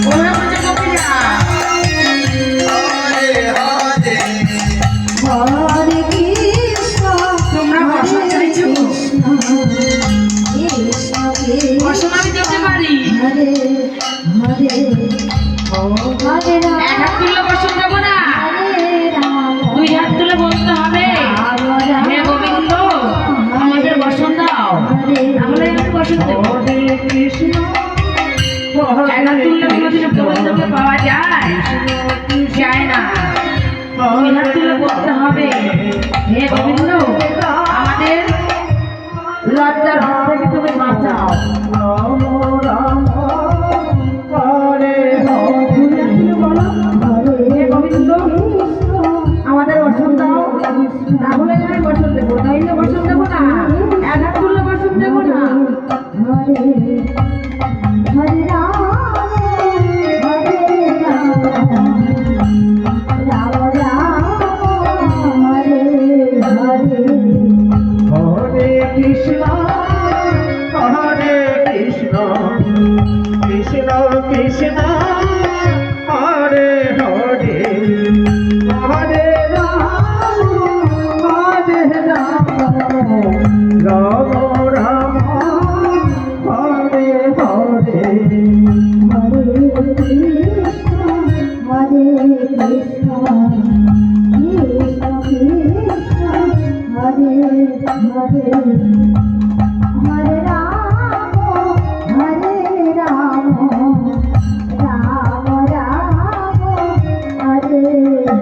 ওরা বলছে গোপীরা হরে কৃষ্ণ তোমরা বসন চাইছো বসন আমি দিতে পারি হরে হরে হরে রাম এক হাত তুললে বসন দেবো না হরে রাম দুই হাত তুলে বলতে হবে হে গোবিন্দ আমাদের বসন দাও তাহলে আমি বসন দেবো কৃষ্ণ এক হাত তুললে কোনোদিনও গোবিন্দকে পাওয়া যায় যায় না দুই হাত তুলে বলতে হবে হে গোবিন্দ আমাদের লজ্জার হাত থেকে তুমি বাঁচাও রাম রাম হরে হরে বলো হে গোবিন্দ আমাদের বসন দাও তাহলে আমি বসন দেবো নইলে বসন দেবো না এক হাত তুললে বসন দেবো না হরে হরে রাম হরে রাম রাম রাম হরে হরে হরে কৃষ্ণ কৃষ্ণ কৃষ্ণ হরে হরে হরে রাম রাম রাম হরে হরে হরে কৃষ্ণ হরে কৃষ্ণ কৃষ্ণ কৃষ্ণ হরে হরে হরে রাম হরে রাম রাম রাম হরে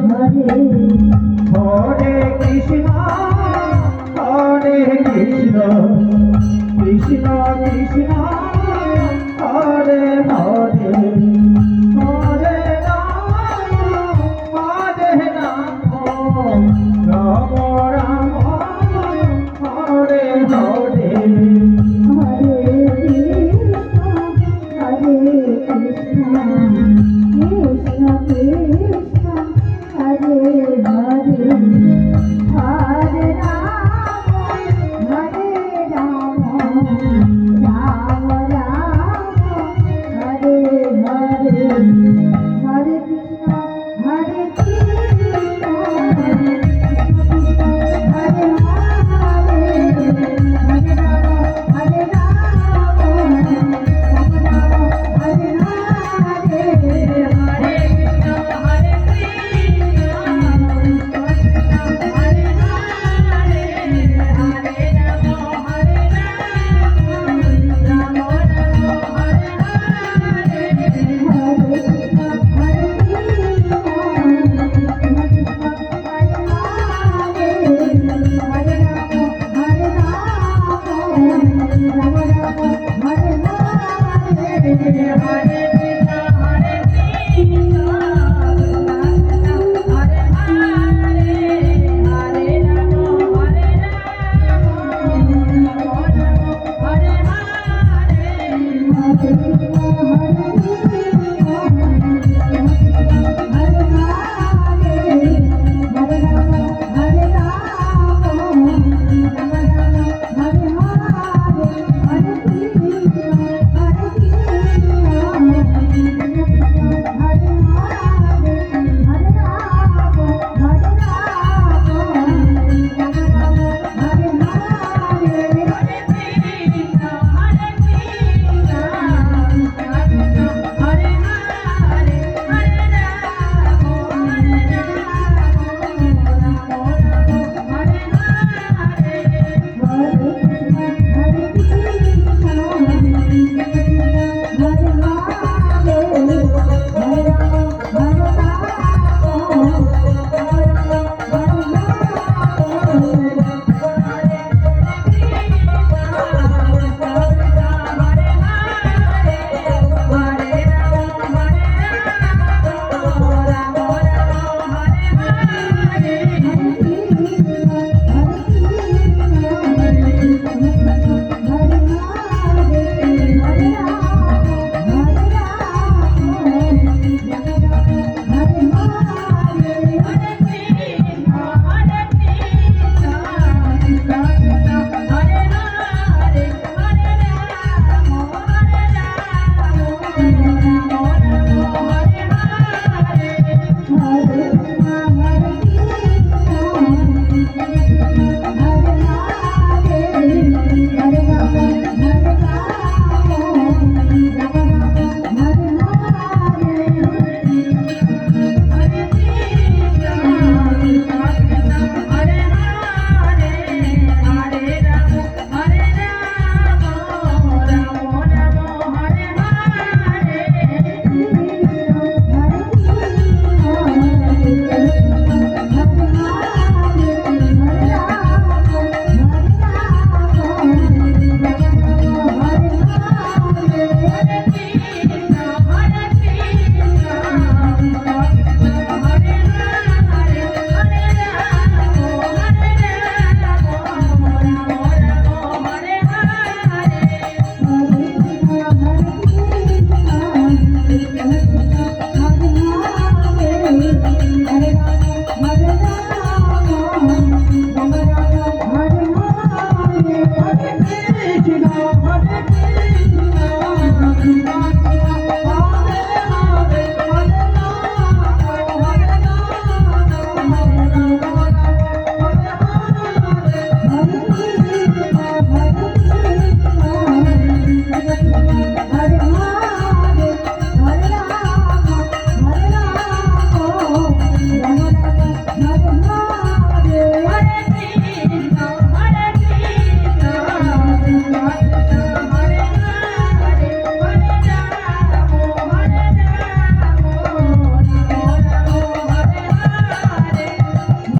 হরে হরে কৃষ্ণ কৃষ্ণ কৃষ্ণ হরে হরে হরে রাম রাম রাম হরে হরে হরে কৃষ্ণ কৃষ্ণ কৃষ্ণ হরে হরে হরে রাম রাম রাম হরে হরে হরে কৃষ্ণ হরে কৃষ্ণ হরে হরে হরে हरे